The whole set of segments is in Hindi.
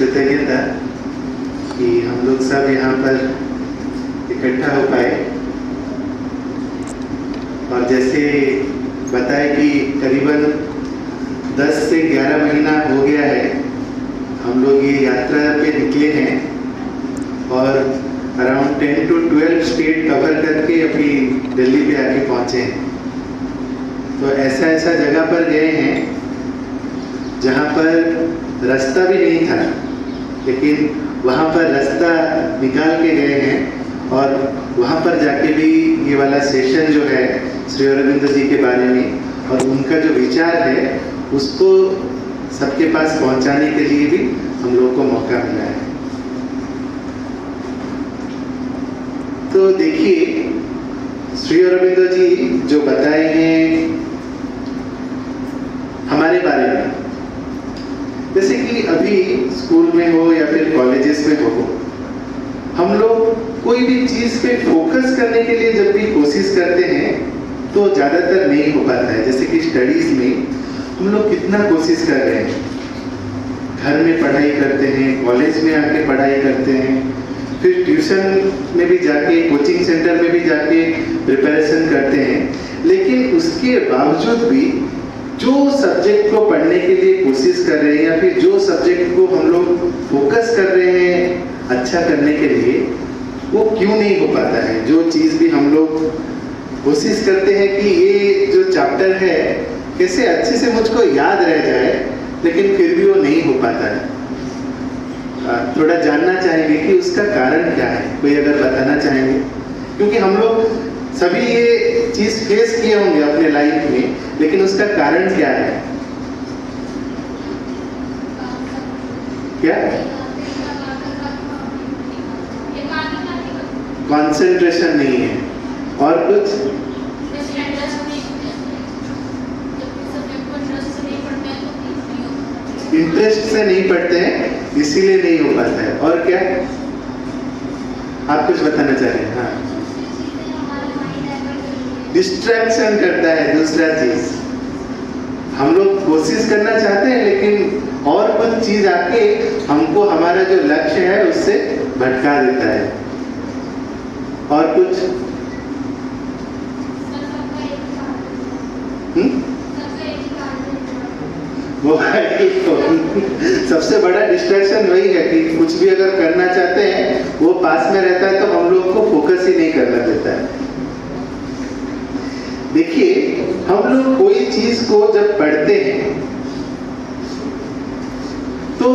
कृतज्ञता कि हम लोग सब यहाँ पर इकट्ठा हो पाए। और जैसे बताए कि करीबन 10 से 11 महीना हो गया है हम लोग ये यात्रा पे निकले हैं और अराउंड 10 to 12 स्टेट कवर करके अभी दिल्ली पे आके पहुँचे हैं। तो ऐसा जगह पर गए हैं जहाँ पर रास्ता भी नहीं था, लेकिन वहाँ पर रास्ता निकाल के गए हैं और वहाँ पर जाके भी ये वाला सेशन जो है श्री अरविंद जी के बारे में और उनका जो विचार है उसको सबके पास पहुँचाने के लिए भी हम लोग को मौका मिला है। तो देखिए, श्री अरविंद जी जो बताएंगे हमारे बारे में, जैसे कि अभी स्कूल में हो या फिर कॉलेजेस में हो, हम लोग कोई भी चीज पे फोकस करने के लिए जब भी कोशिश करते हैं तो ज्यादातर नहीं हो पाता है। जैसे कि स्टडीज में हम लोग कितना कोशिश कर रहे हैं, घर में पढ़ाई करते हैं, कॉलेज में आके पढ़ाई करते हैं, फिर ट्यूशन में भी जाके, कोचिंग सेंटर में भी जाके प्रिपरेशन करते हैं, लेकिन उसके बावजूद भी जो सब्जेक्ट को पढ़ने के लिए कोशिश कर रहे हैं या फिर जो सब्जेक्ट को हम लोग फोकस कर रहे हैं अच्छा करने के लिए, वो क्यों नहीं हो पाता है। जो चीज़ भी हम लोग कोशिश करते हैं कि ये जो चैप्टर है कैसे अच्छे से मुझको याद रह जाए, लेकिन फिर भी वो नहीं हो पाता है। थोड़ा जानना चाहेंगे कि उसका कारण क्या है, कोई अगर बताना चाहेंगे, क्योंकि हम लोग सभी ये चीज फेस किए होंगे अपने लाइफ में, लेकिन उसका कारण क्या है? क्या? कंसंट्रेशन नहीं है। और कुछ? इंटरेस्ट से नहीं पढ़ते हैं इसीलिए नहीं हो पाता है। और क्या आप कुछ बताना चाह रहे हैं? हाँ, डिस्ट्रैक्शन करता है दूसरा चीज। हम लोग कोशिश करना चाहते हैं लेकिन और कुछ चीज आके हमको हमारा जो लक्ष्य है उससे भटका देता है। और कुछ? मोबाइल फोन सबसे बड़ा डिस्ट्रैक्शन वही है कि कुछ भी अगर करना चाहते हैं वो पास में रहता है तो हम लोग को फोकस ही नहीं करना देता है। देखिए, हम लोग कोई चीज को जब पढ़ते हैं तो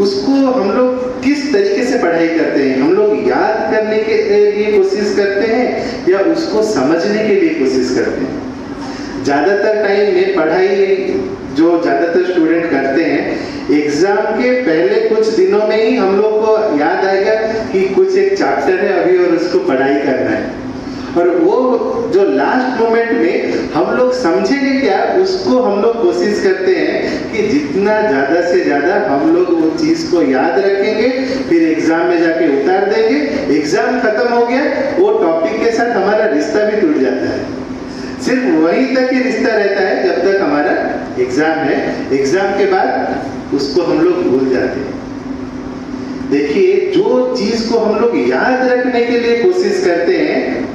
उसको हम लोग किस तरीके से पढ़ाई करते हैं? हम लोग याद करने के लिए कोशिश करते हैं या उसको समझने के लिए कोशिश करते हैं? ज्यादातर टाइम में पढ़ाई जो ज्यादातर स्टूडेंट करते हैं, एग्जाम के पहले कुछ दिनों में ही हम लोग को याद आएगा कि कुछ एक चैप्टर है अभी और उसको पढ़ाई करना है, और वो जो लास्ट मोमेंट में हम लोग समझेंगे क्या उसको हम लोग कोशिश करते हैं कि जितना ज्यादा से ज्यादा हम लोग वो चीज को याद रखेंगे, फिर एग्जाम में जाके उतार देंगे। एग्जाम खत्म हो गया, वो टॉपिक के साथ हमारा रिश्ता भी टूट जाता है। सिर्फ वहीं तक ही रिश्ता रहता है जब तक हमारा एग्जाम है। एग्जाम के बाद उसको हम लोग भूल जाते हैं। देखिए, जो चीज को हम लोग याद रखने के लिए कोशिश करते हैं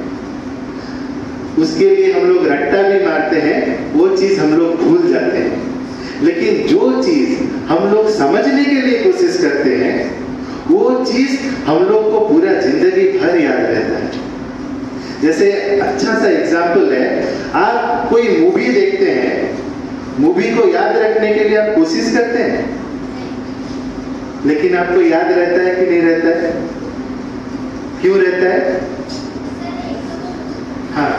उसके लिए हम लोग रट्टा भी मारते हैं, वो चीज हम लोग भूल जाते हैं। लेकिन जो चीज हम लोग समझने के लिए कोशिश करते हैं वो चीज हम लोग को पूरा जिंदगी भर याद रहता है। जैसे अच्छा सा एग्जाम्पल है, आप कोई मूवी देखते हैं, मूवी को याद रखने के लिए आप कोशिश करते हैं, लेकिन आपको याद रहता है कि नहीं रहता है? क्यों रहता है? हाँ,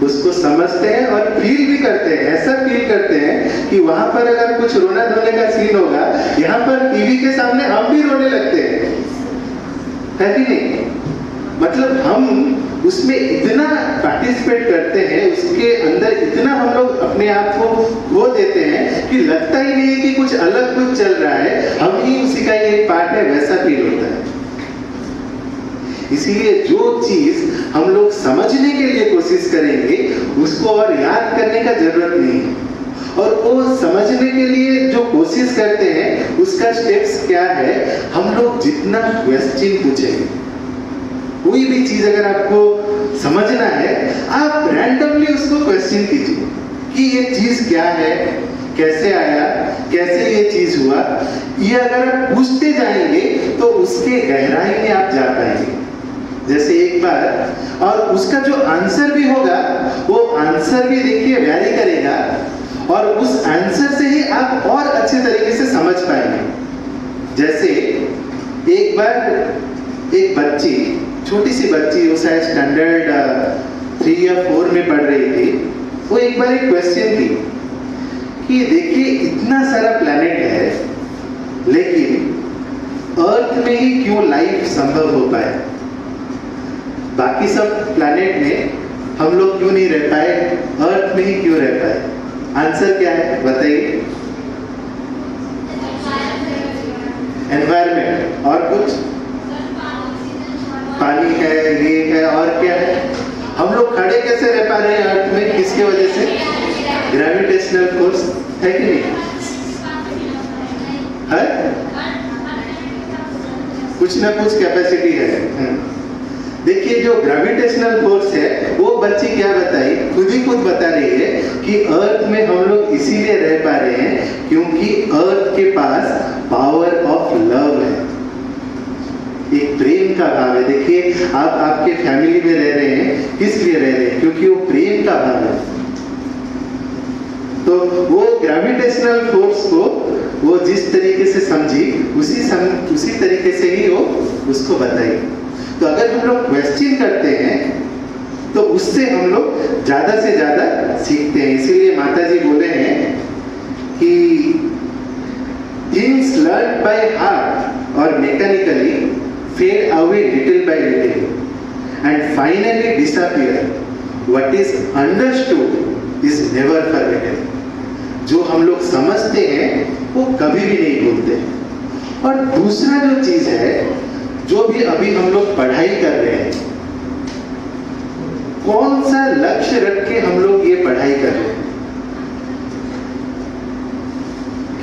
उसको समझते हैं और फील भी करते हैं। ऐसा फील करते हैं कि वहां पर अगर कुछ रोना धोने का सीन होगा, यहाँ पर टीवी के सामने हम भी रोने लगते हैं, है कि नहीं? मतलब हम उसमें इतना पार्टिसिपेट करते हैं, उसके अंदर इतना हम लोग अपने आप को खो देते हैं कि लगता ही नहीं है कि कुछ अलग कुछ चल रहा है, हम ही उसी का एक पार्ट है, वैसा फील होता है। इसीलिए जो चीज हम लोग समझने के लिए कोशिश करेंगे उसको और याद करने का जरूरत नहीं है। और वो समझने के लिए जो कोशिश करते हैं उसका स्टेप्स क्या है, हम लोग जितना क्वेश्चन पूछेंगे, कोई भी चीज अगर आपको समझना है आप रैंडमली उसको क्वेश्चन कीजिए कि ये चीज क्या है, कैसे आया, कैसे ये चीज हुआ। ये अगर आप पूछते जाएंगे तो उसके गहराई में आप जा पाएंगे। जैसे एक बार, और उसका जो आंसर भी होगा वो आंसर भी देखिए वैरी करेगा और उस आंसर से ही आप और अच्छे तरीके से समझ पाएंगे। जैसे एक बार एक बच्ची, छोटी सी बच्ची, वो शायद स्टैंडर्ड 3 या 4 में पढ़ रही थी। वो एक बार एक क्वेश्चन की कि देखिए इतना सारा प्लैनेट है लेकिन अर्थ में ही क्यों लाइफ संभव हो पाए, बाकी सब प्लैनेट में हम लोग क्यों नहीं रह पाए, अर्थ में ही क्यों रह पाए। आंसर क्या है बताइए? एनवायरमेंट, और कुछ? पानी है, ये है, और क्या है? हम लोग खड़े कैसे रह पा रहे हैं अर्थ में, किसके वजह से? ग्रेविटेशनल फोर्स है कि नहीं है? कुछ ना कुछ कैपेसिटी है। देखिए जो ग्रेविटेशनल फोर्स है वो बच्ची क्या बताई, खुद बता रही है कि अर्थ में हम लोग इसीलिए रह पा रहे हैं क्योंकि अर्थ के पास पावर ऑफ लव है, एक प्रेम का भाव है। देखिए आप आपके फैमिली में रह रहे हैं, किस लिए रह रहे हैं? क्योंकि वो प्रेम का भाव है। तो वो ग्रेविटेशनल फोर्स को वो जिस तरीके से समझी उसी तरीके से ही वो उसको बताई। तो अगर हम लोग क्वेश्चन करते हैं तो उससे हम लोग ज्यादा से ज्यादा सीखते हैं। इसीलिए माता जी बोले हैं कि थिंग्स लर्न बाय हार्ट और mechanically fade away little by little and finally disappear. What is understood is never forgotten. जो हम लोग समझते हैं वो कभी भी नहीं भूलते। और दूसरा जो चीज है, जो भी अभी हम लोग पढ़ाई कर रहे हैं, कौन सा लक्ष्य रख के हम लोग ये पढ़ाई कर रहे हैं,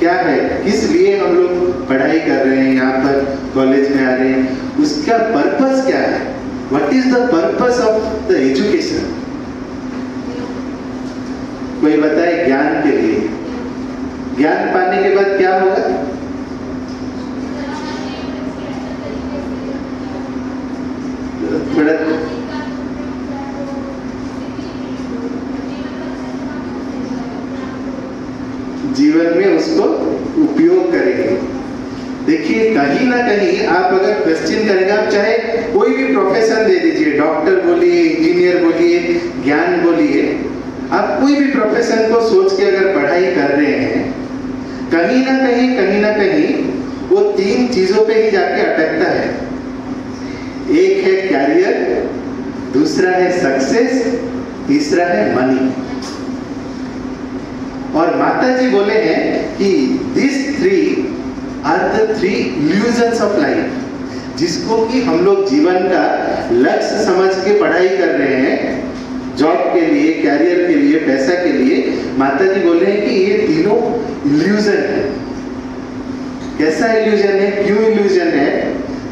क्या है, किस लिए हम लोग पढ़ाई कर रहे हैं, यहाँ पर कॉलेज में आ रहे हैं, उसका पर्पस क्या है? What is the purpose of the education? कोई बताए? ज्ञान के लिए। ज्ञान पाने के बाद क्या होगा? थोड़ा जीवन में उसको उपयोग करेंगे। देखिए कहीं ना कहीं आप अगर क्वेश्चन करेंगे, आप चाहे कोई भी प्रोफेशन दे दीजिए, डॉक्टर बोलिए, इंजीनियर बोलिए, ज्ञान बोलिए, आप कोई भी प्रोफेशन को सोच के अगर पढ़ाई कर रहे हैं, कहीं ना कहीं वो 3 चीजों पे ही जाके अटकता है। एक है कैरियर, दूसरा है सक्सेस, तीसरा है मनी। और माता जी बोले हैं कि this 3 are the 3 illusions of life, जिसको कि हम लोग जीवन का लक्ष्य समझ के पढ़ाई कर रहे हैं, जॉब के लिए, कैरियर के लिए, पैसा के लिए। माता जी बोले हैं कि ये तीनों इल्यूजन है। कैसा इल्यूजन है, क्यों इल्यूजन है?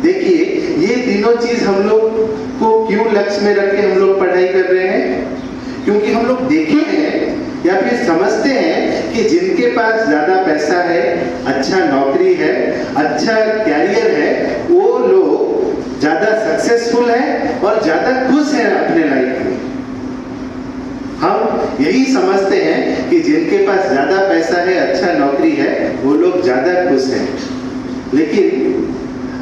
देखिए ये तीनों चीज हम लोग को क्यों लक्ष्य में रख के हम लोग पढ़ाई कर रहे हैं? क्योंकि हम लोग देखे हैं या फिर समझते हैं कि जिनके पास ज्यादा पैसा है, अच्छा नौकरी है, अच्छा कैरियर है, वो लोग ज्यादा सक्सेसफुल है और ज्यादा खुश है अपने लाइफ में। हम यही समझते हैं कि जिनके पास ज्यादा पैसा है, अच्छा नौकरी है, वो लोग ज्यादा खुश हैं। लेकिन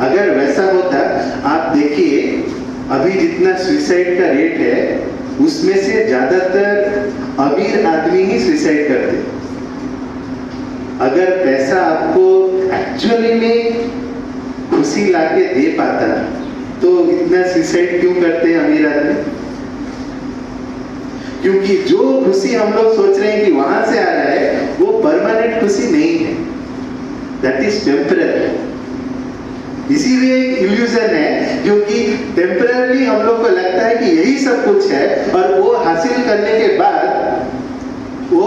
अगर वैसा होता, आप देखिए अभी जितना सुसाइड का रेट है उसमें से ज्यादातर अमीर आदमी ही सुसाइड करते। अगर पैसा आपको एक्चुअली में खुशी लाके दे पाता तो इतना सुसाइड क्यों करते हैं अमीर आदमी? क्योंकि जो खुशी हम लोग सोच रहे हैं कि वहां से आ रहा है वो परमानेंट खुशी नहीं है, दैट इज टेम्पररी। इसीलिए एक इल्यूजन है, क्योंकि टेम्पररी हम लोग को लगता है कि यही सब कुछ है, और वो हासिल करने के बाद वो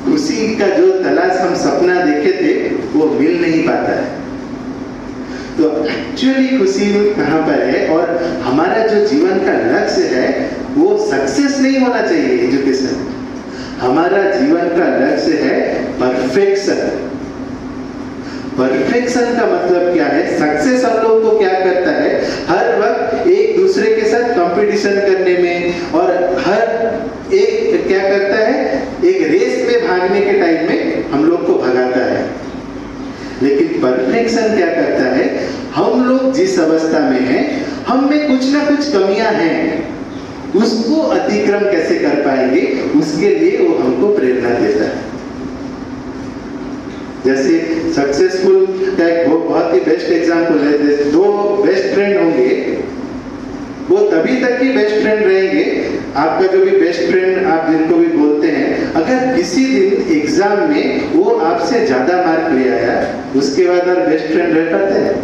खुशी का जो तलाश हम सपना देखे थे वो मिल नहीं पाता है। तो एक्चुअली खुशी कहाँ पर है, और हमारा जो जीवन का लक्ष्य है वो सक्सेस नहीं होना चाहिए एजुकेशन। हमारा जीवन का लक्ष्य है परफेक्शन। परफेक्शन का मतलब क्या है? सक्सेस हम लोग को क्या करता है, हर वक्त एक दूसरे के साथ कंपटीशन करने में, और हर एक क्या करता है, एक रेस में भागने के टाइम में हम लोग को भगाता है। लेकिन परफेक्शन क्या करता है, हम लोग जिस अवस्था में हैं, हम में कुछ ना कुछ कमियां हैं, उसको अतिक्रम कैसे कर पाएंगे, उसके लिए वो हमको प्रेरणा देता है। जैसे सक्सेसफुल का एक बहुत ही बेस्ट एग्जांपल है, दो बेस्ट फ्रेंड होंगे, वो तभी तक ही बेस्ट फ्रेंड रहेंगे, आपका जो भी बेस्ट फ्रेंड आप जिनको भी बोलते हैं, अगर किसी दिन एग्जाम में वो आपसे ज्यादा मार्क ले आया, उसके बाद और बेस्ट फ्रेंड रह पाते हैं?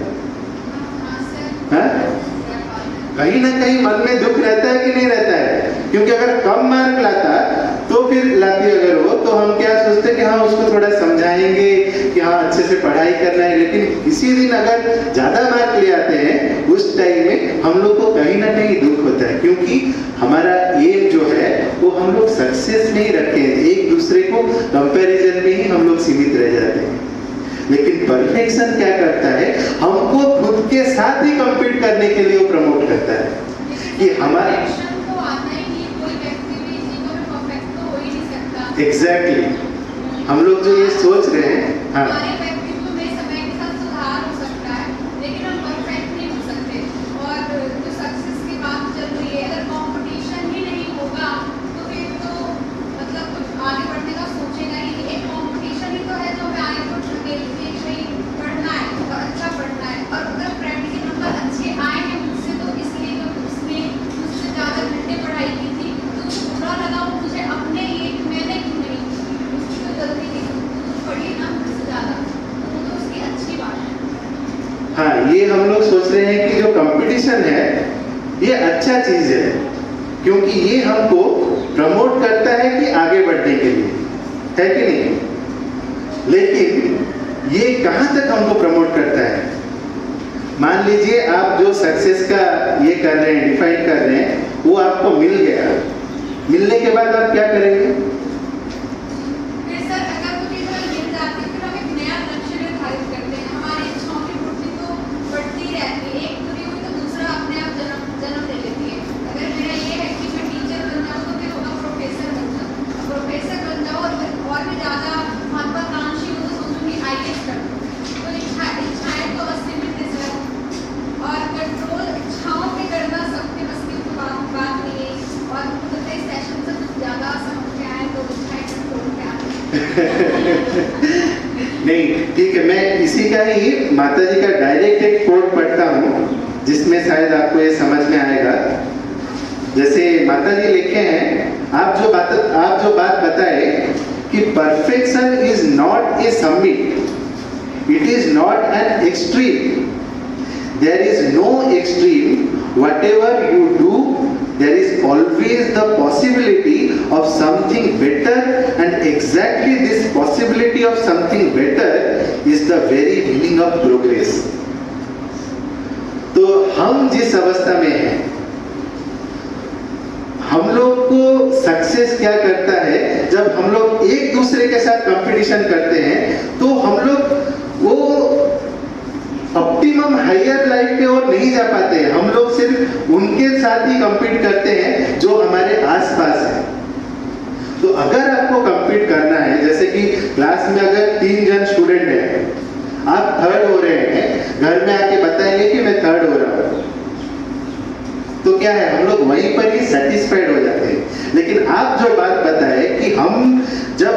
हाँ? कहीं ना कहीं मन में दुख रहता है कि नहीं रहता है? क्योंकि अगर कम मार्क लाता तो फिर लाती अगर हो तो हम क्या सोचते कि हाँ उसको थोड़ा समझाएंगे कि हाँ अच्छे से पढ़ाई करना है, लेकिन किसी दिन अगर ज्यादा मार्क ले आते हैं उस टाइम में हम लोग को कहीं ना कहीं दुख होता है, क्योंकि हमारा एम जो है वो हम लोग सक्सेस नहीं रखे हैं, एक दूसरे को कंपैरिजन में ही हम लोग सीमित रह जाते हैं। लेकिन परफेक्शन क्या करता है, हमको खुद के साथ ही कंपीट करने के लिए प्रमोट करता है कि हमारे एग्जैक्टली हम लोग जो ये सोच रहे हैं, हाँ हाँ, ये हम लोग सोच रहे हैं कि जो कंपटीशन है ये अच्छा चीज है, क्योंकि ये हमको प्रमोट करता है कि आगे बढ़ने के लिए, है कि नहीं? लेकिन ये कहाँ तक हमको प्रमोट करता है? मान लीजिए आप जो सक्सेस का ये कर रहे हैं, डिफाइन कर रहे हैं, वो आपको मिल गया, मिलने के बाद आप क्या करेंगे? नहीं, ठीक है, मैं इसी का ही माता जी का डायरेक्ट एक कोट पढ़ता हूँ जिसमें शायद आपको ये समझ में आएगा। जैसे माता जी लिखे हैं, आप जो बात बताए कि perfection is not a summit, it is not an extreme, there is no extreme, whatever you do there is always the possibility of something better, and exactly this possibility of something better is the very meaning of progress. तो हम जिस अवस्था में हैं, हम लोग को सक्सेस क्या करता है, जब हम लोग एक दूसरे के साथ कंपटीशन करते हैं तो हम लोग वो ऑप्टिमम हायर लाइफ पे और नहीं जा पाते हैं, हम लोग सिर्फ उनके साथ ही कंपीट करते हैं जो हमारे आसपास है। तो अगर आपको कंपीट करना है, जैसे कि क्लास में अगर 3 जन स्टूडेंट हैं, आप थर्ड हो रहे हैं, घर में आके बताएंगे कि मैं थर्ड हो रहा हूँ, तो क्या है, हम लोग वहीं पर ही सेटिस्फाइड हो जाते हैं। लेकिन आप जो बात बताए कि हम जब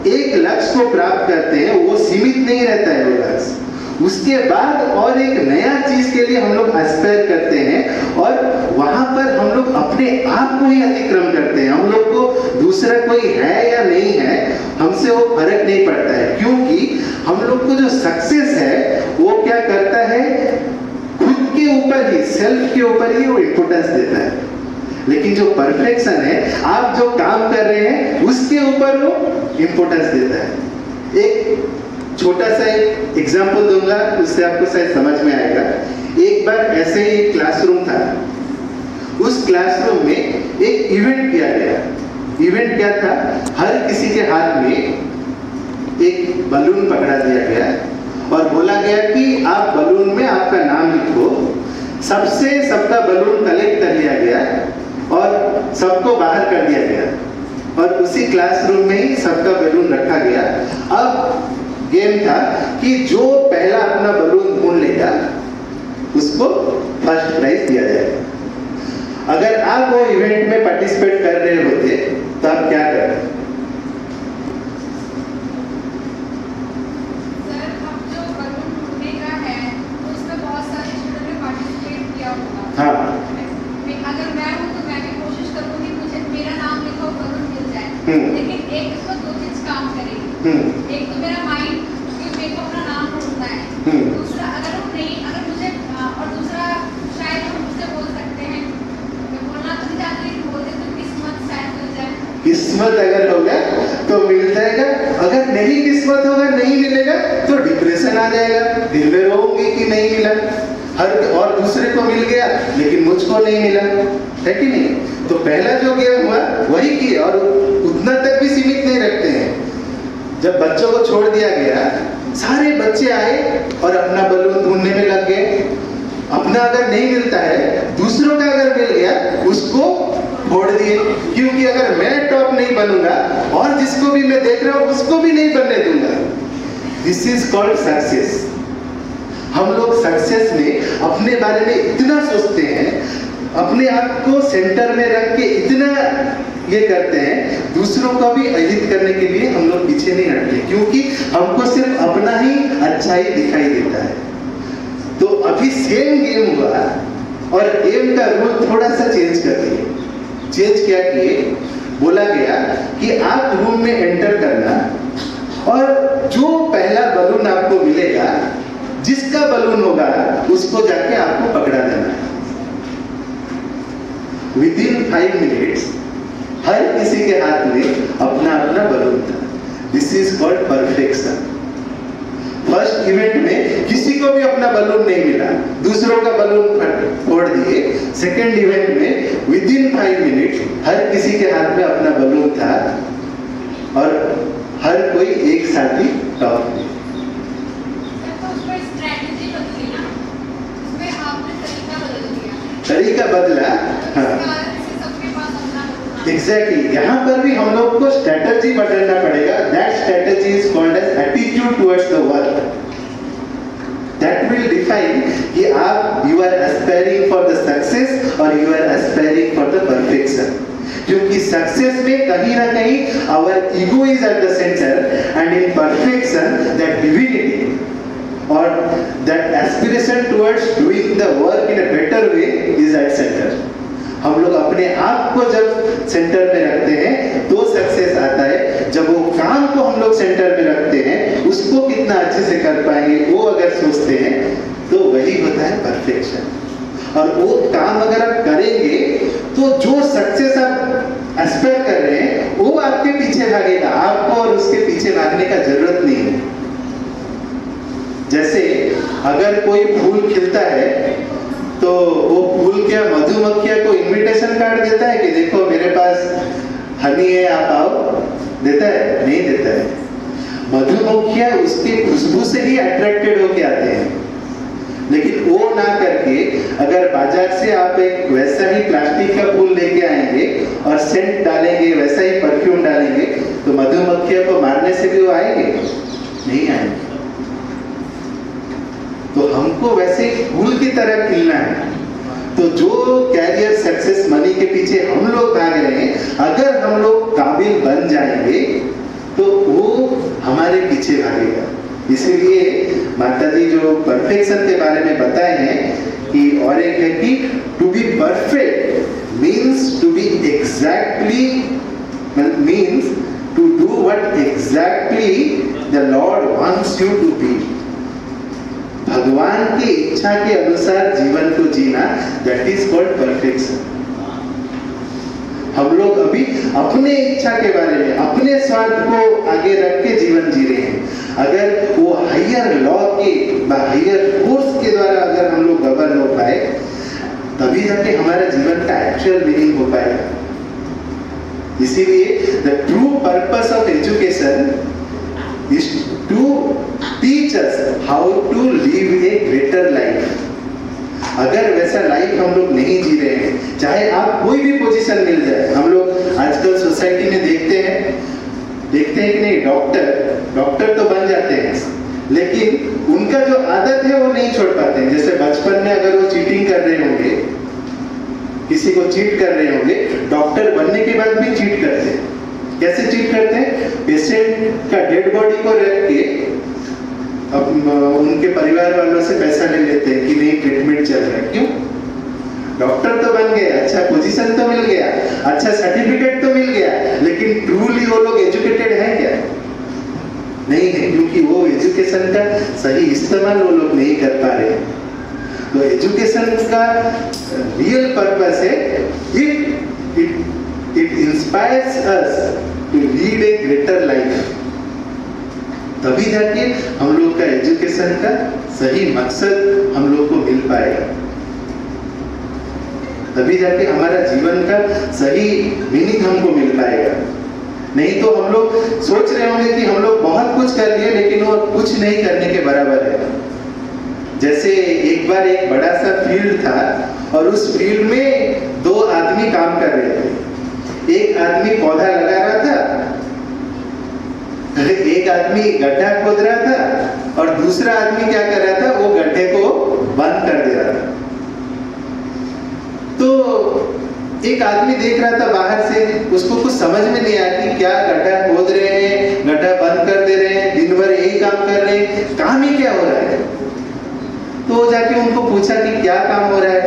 एक लक्ष्य को प्राप्त करते हैं वो सीमित नहीं रहता है वो लक्ष्य, उसके बाद और एक नया चीज के लिए हम लोग एस्पायर करते हैं, और वहां पर हम लोग अपने आप को ही अतिक्रम करते हैं, हम लोग को दूसरा कोई कोई है या नहीं है, हमसे वो फर्क नहीं पड़ता है, क्योंकि हम लोग को जो सक्सेस है वो क्या करता है, खुद के ऊपर ही, सेल्फ के ऊपर ही वो इम्पोर्टेंस देता है। लेकिन जो परफेक्शन है, आप जो काम कर रहे हैं उसके ऊपर वो इम्पोर्टेंस देता है। एक छोटा सा एक एग्जाम्पल दूंगा, उससे आपको शायद समझ में आएगा। एक बार ऐसे ही एक क्लासरूम था, उस क्लासरूम में एक इवेंट किया गया। इवेंट क्या था, हर किसी के हाथ में एक बलून पकड़ा दिया गया और बोला गया कि आप बलून में आपका नाम लिखो। सबका बलून कलेक्ट कर लिया गया और सबको बाहर कर दिया गया और उसी क्लासरूम में ही सबका बलून रखा गया। अब गेम था कि जो पहला अपना बलून ढूंढ लेगा उसको फर्स्ट प्राइज दिया जाएगा। अगर आप वो इवेंट में पार्टिसिपेट कर रहे होते तो आप क्या करते? सर, अब जो बलून ढूंढने का है उसमें बहुत सारे स्टूडेंट ने पार्टिसिपेट किया होगा। हाँ। अगर मैं हूँ तो मैं भी कोशिश करूँगी मुझे मेरा नाम लिखो बलून मिल जाए। लेकिन एक इसमें दो चीज काम करेगी। एक तो मेरा माइंड कि मेरे को अपना नाम ढूंढना है। दूसरा अगर वो नहीं, अगर मुझे और दूसरा शायद हम मुझसे बोल सकते हैं, मैं बोलना तो नहीं चाहती लेकिन बोलते तो किस्मत शायद मिल जाए। किस्मत अगर होगा तो मिल जाएगा, अगर नहीं किस्मत होगा, नहीं मिलेगा तो डिप्रेशन आ जाएगा, दिल में रोऊंगी कि नहीं मिला, हर और दूसरे को मिल गया लेकिन मुझको नहीं मिला, है कि नहीं? तो पहला जो गेम हुआ वही किया और उतना तक भी सीमित नहीं रखते हैं। जब बच्चों को छोड़ दिया गया, सारे बच्चे आए और अपना बलून ढूंढने में लग गए। अपना अगर नहीं मिलता है, दूसरों का अगर मिल गया उसको छोड़ दिए, क्योंकि अगर मैं टॉप नहीं बनूंगा और जिसको भी मैं देख रहा हूं उसको भी नहीं बनने दूंगा। This is called success. हम लोग सक्सेस में अपने बारे में इतना सोचते हैं, अपने आप को सेंटर में रख के इतना ये करते हैं, दूसरों को भी अहित करने के लिए हम लोग पीछे नहीं हटते, क्योंकि हमको सिर्फ अपना ही अच्छाई दिखाई देता है। तो अभी सेम गेम हुआ और गेम का रूल थोड़ा सा चेंज कर दिए। चेंज क्या किए, बोला गया कि आप रूम में एंटर करना और जो पहला बलून आपको मिलेगा, जिसका बलून होगा उसको जाके आपको पकड़ा देना है। विदिन 5 मिनट्स हर किसी के हाथ में अपना अपना बलून था। This is called perfection. First event में किसी को भी अपना बलून नहीं मिला, दूसरों का बलून फोड़ दिए। सेकेंड इवेंट में विदिन 5 मिनट हर किसी के हाथ में अपना बलून था और हर कोई एक साथ ही टॉप किया। तरीका बदला, हाँ एग्जैक्टली। यहाँ पर भी हम लोग को स्ट्रेटजी बदलना पड़ेगा। That strategy is called as attitude towards the work. That will define कि आप you are aspiring for the success or you are aspiring for the perfection. क्योंकि सक्सेस में कहीं ना कहीं our ego is at the centre and in perfection that divinity और that aspiration towards doing the work in a better way is at center. हम लोग अपने आप को जब सेंटर में रखते हैं तो सक्सेस आता है। जब वो काम को हम लोग सेंटर में रखते हैं, उसको कितना अच्छे से कर पाएंगे वो अगर सोचते हैं, तो वही होता है परफेक्शन। और वो काम अगर आप करेंगे तो जो सक्सेस आप एस्पायर कर रहे हैं वो आपके पीछे भागेगा, आपको और उसके पीछे भागने का जरूरत नहीं है। जैसे अगर कोई फूल खिलता है तो वो फूल क्या मधुमक्खियां को इनविटेशन कार्ड देता है कि देखो मेरे पास हनी है, आप आओ, देता है? नहीं देता है। मधुमक्खियां उसकी खुशबू से ही अट्रैक्टेड होके आते हैं। लेकिन वो ना करके अगर बाजार से आप एक वैसा ही प्लास्टिक का फूल लेके आएंगे और सेंट डालेंगे, वैसा ही परफ्यूम डालेंगे, तो मधुमक्खियों को मारने से भी वो आएंगे? नहीं आएंगे। तो हमको वैसे फूल की तरह खिलना है। तो जो कैरियर सक्सेस मनी के पीछे हम लोग भाग रहे हैं, अगर हम लोग काबिल बन जाएंगे तो वो हमारे पीछे भागेगा। इसीलिए माता जी जो परफेक्शन के बारे में बताए हैं कि और एक है कि to be perfect means to be exactly means to do what exactly the Lord wants you to be. भगवान की इच्छा के अनुसार जीवन को जीना, that is called perfection. हम लोग अभी अपने इच्छा के बारे में, अपने स्वार्थ को आगे रख के जीवन जी रहे हैं। अगर वो हायर लॉ के, हायर फोर्स के द्वारा अगर हम लोग गवर्न हो पाए, तभी जाके हमारा जीवन का एक्चुअल मीनिंग हो पाएगा। इसीलिए the true purpose of education is to teach us how to live a greater life. अगर वैसा लाइफ हम लोग नहीं जी रहे हैं, चाहे आप कोई भी पोजीशन मिल जाए, हम लोग आजकल सोसाइटी में देखते हैं कि नहीं, डॉक्टर तो बन जाते हैं, लेकिन उनका जो आदत है वो नहीं छोड़ पाते हैं। जैसे बचपन में अगर वो चीटिंग कर रहे होंगे, किसी को चीट कर रहे होंगे, डॉक्टर बनने के बाद भी चीट करते हैं। कैसे चीट करते हैं? पेशेंट का डेड बॉडी को रख के अब उनके परिवार वालों से पैसा ले लेते हैं कि नहीं ट्रीटमेंट चल रहा है। क्यों? डॉक्टर तो बन गए, अच्छा पोजीशन तो मिल गया, अच्छा सर्टिफिकेट तो मिल गया, लेकिन ट्रूली वो लोग एजुकेटेड है क्या? नहीं है, क्योंकि वो एजुकेशन का सही इस्तेमाल वो लोग नहीं कर पा रहे। तो एजुकेशन का रियल पर्पस है it inspires us to lead a greater life. तभी जाके हम लोग का एजुकेशन का सही मकसद हम लोग को मिल पाएगा, तभी जाके हमारा जीवन का सही मीनिंग हमको मिल पाएगा। नहीं तो हम लोग सोच रहे होंगे कि हम लोग बहुत कुछ कर लिए, लेकिन वो कुछ नहीं करने के बराबर है। जैसे एक बार एक बड़ा सा फील्ड था और उस फील्ड में दो आदमी काम कर रहे थे। एक आदमी पौधा लगा रहा था, एक आदमी गड्ढा खोद रहा था, और दूसरा आदमी क्या कर रहा था, वो गड्ढे को बंद कर दे रहा था। तो एक आदमी देख रहा था बाहर से, उसको कुछ समझ में नहीं आया कि क्या गड्ढा खोद रहे हैं, गड्ढा बंद कर दे रहे हैं, दिन भर यही काम कर रहे हैं, काम ही क्या हो रहा है। तो जाके उनको पूछा कि क्या काम हो रहा है।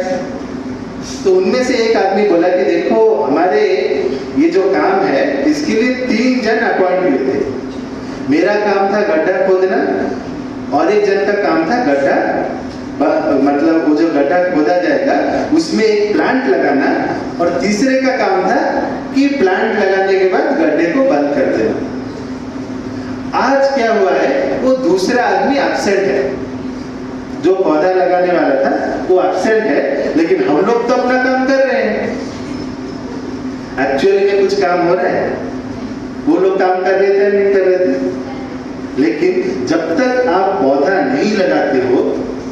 तो उनमें से एक आदमी बोला कि देखो, हमारे ये जो काम है इसके लिए 3 जन अपॉइंट हुए थे। मेरा काम था गड्ढा खोदना, और एक जन का काम था गड्ढा, मतलब वो जो गड्ढा खोदा जाएगा उसमें एक प्लांट लगाना, और तीसरे का काम था कि प्लांट लगाने के बाद गड्ढे को बंद कर देना। आज क्या हुआ है, वो दूसरा आदमी एब्सेंट है, जो पौधा लगाने वाला था वो एब्सेंट है, लेकिन हम लोग तो अपना काम कर रहे हैं। एक्चुअली में कुछ काम हो रहा है, वो लोग काम कर रहे थे नहीं कर रहे थे। लेकिन जब तक आप पौधा नहीं लगाते हो,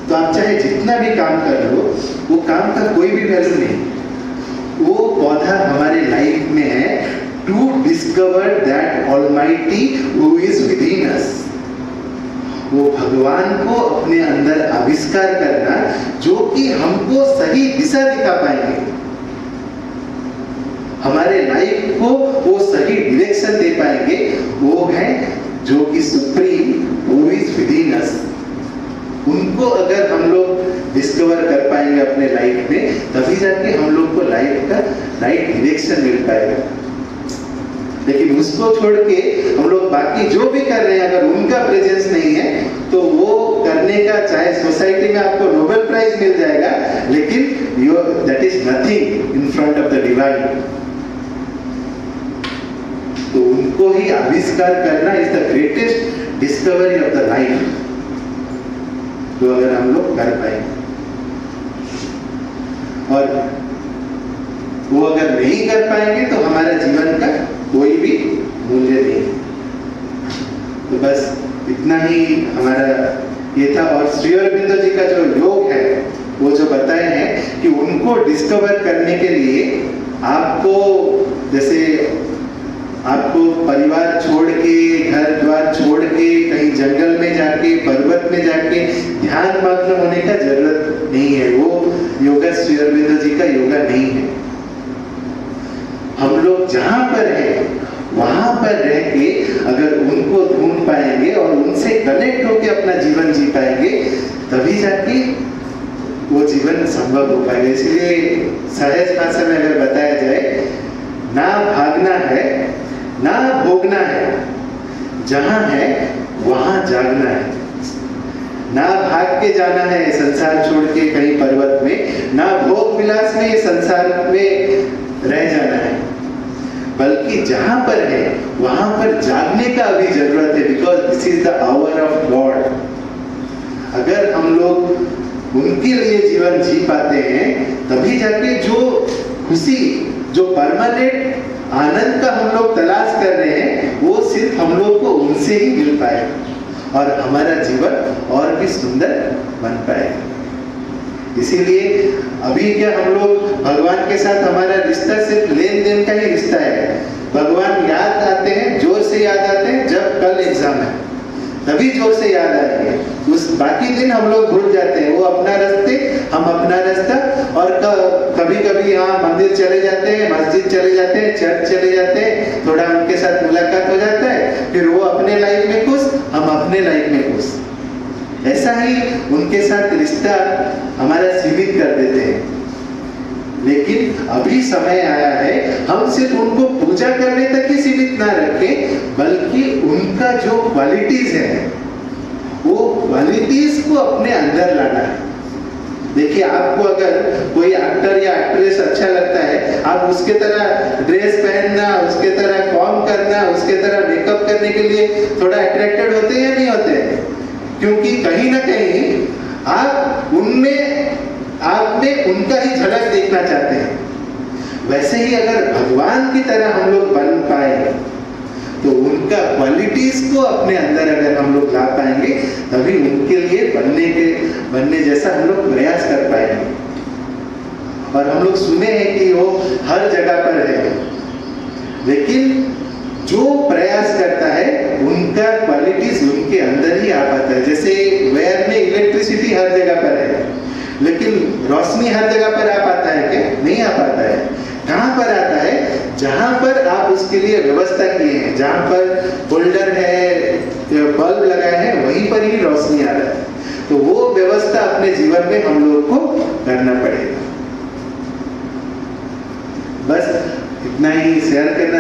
तो आप चाहे जितना भी काम कर लो, वो काम का कोई भी वैल्यू नहीं। वो पौधा हमारे लाइफ में है to discover that almighty who is within us. वो भगवान को अपने अंदर आविष्कार करना, जो कि हमको सही दिशा दिखा पाएंगे, हमारे लाइफ को वो सही डायरेक्शन दे पाएंगे। वो है जो कि सुप्रीम हु इज विदिन अस। उनको अगर हम लोग डिस्कवर कर पाएंगे अपने लाइफ में, तभी जाके हम लोग को लाइफ का राइट डायरेक्शन मिल पाएगा। लेकिन उसको छोड़ के हम लोग बाकी जो भी कर रहे हैं, अगर उनका प्रेजेंस नहीं है, तो वो करने का, चाहे सोसाइटी में आपको नोबेल प्राइज मिल जाएगा, लेकिन that is nothing in front of the divine. तो उनको ही आविष्कार करना is the greatest discovery of the life, जो अगर हम लोग कर पाएंगे। और वो अगर नहीं कर पाएंगे तो हमारा जीवन का कोई भी मूल्य नहीं। तो बस इतना ही हमारा ये था। और श्री अरविंदो जी का जो योग है, वो जो बताए हैं कि उनको डिस्कवर करने के लिए आपको, जैसे आपको परिवार छोड़ के, घर द्वार छोड़ के, कहीं जंगल में जाके, पर्वत में जाके ध्यान मग्न होने का जरूरत नहीं है। वो योगा श्री अरविंदो जी का योगा नहीं है। हम लोग जहां पर हैं वहां पर रह के अगर उनको ढूंढ पाएंगे और उनसे कनेक्ट होकर अपना जीवन जी पाएंगे, तभी जाके वो जीवन संभव हो पाएगा। इसलिए सहज भाषा में अगर बताया जाए, ना भागना है जहां है वहां जागना है, ना भाग के जाना है संसार छोड़ के कहीं पर्वत में, ना भोग विलास में संसार में रह जाना है, बल्कि जहां पर है वहां पर जागने का अभी जरूरत है, because this is the hour of God. अगर हम लोग उनके लिए जीवन जी पाते हैं तभी जाके जो खुशी, जो परमानेंट आनंद का हम लोग तलाश कर रहे हैं वो सिर्फ हम लोग को उनसे ही मिल पाए और हमारा जीवन और भी सुंदर बन पाएगा। इसीलिए अभी क्या हम लोग भगवान के साथ हमारा रिश्ता सिर्फ लेन देन का ही रिश्ता है। भगवान याद आते हैं, जोर से याद आते हैं जब कल एग्जाम है, तभी जोर से याद आएंगे। उस बाकी दिन हम लोग भूल जाते हैं, वो अपना रास्ते हम अपना रास्ता, और कभी कभी यहाँ मंदिर चले जाते हैं, मस्जिद चले जाते हैं, चर्च चले जाते हैं, थोड़ा उनके साथ मुलाकात हो जाता है, फिर वो अपने लाइफ में खुश, हम अपने लाइफ में खुश। ऐसा ही उनके साथ रिश्ता हमारा सीमित कर देते हैं। लेकिन अभी समय आया है हम सिर्फ उनको पूजा करने तक ही सीमित ना रखें, बल्कि उनका जो क्वालिटीज है वो क्वालिटीज को अपने अंदर लाना है। देखिए, आपको अगर कोई एक्टर या एक्ट्रेस अच्छा लगता है, आप उसके तरह ड्रेस पहनना, उसके तरह कॉम करना, उसके तरह मेकअप करने के लिए थोड़ा अट्रैक्टेड होते हैं या नहीं होते हैं? क्योंकि कहीं ना कहीं आप में उनका ही झलक देखना चाहते हैं। वैसे ही अगर भगवान की तरह हम लोग बन पाए तो उनका क्वालिटीज को अपने अंदर अगर हम लोग ला पाएंगे तभी उनके लिए बनने जैसा हम लोग प्रयास कर पाएंगे। और हम लोग सुने हैं कि वो हर जगह पर है, लेकिन जो प्रयास करता है उनका क्वालिटीज उनके अंदर ही आ पाता है। जैसे वायर में इलेक्ट्रिसिटी हर जगह पर है, लेकिन रोशनी हर जगह पर आ पाता है क्या? नहीं आ पाता है। कहाँ पर आता है? जहां पर आप उसके लिए व्यवस्था किए हैं, जहां पर होल्डर है, बल्ब लगाए हैं, वहीं पर ही रोशनी आ रहा है। तो वो व्यवस्था अपने जीवन में हम लोग को करना पड़ेगा। बस इतना ही शेयर करना।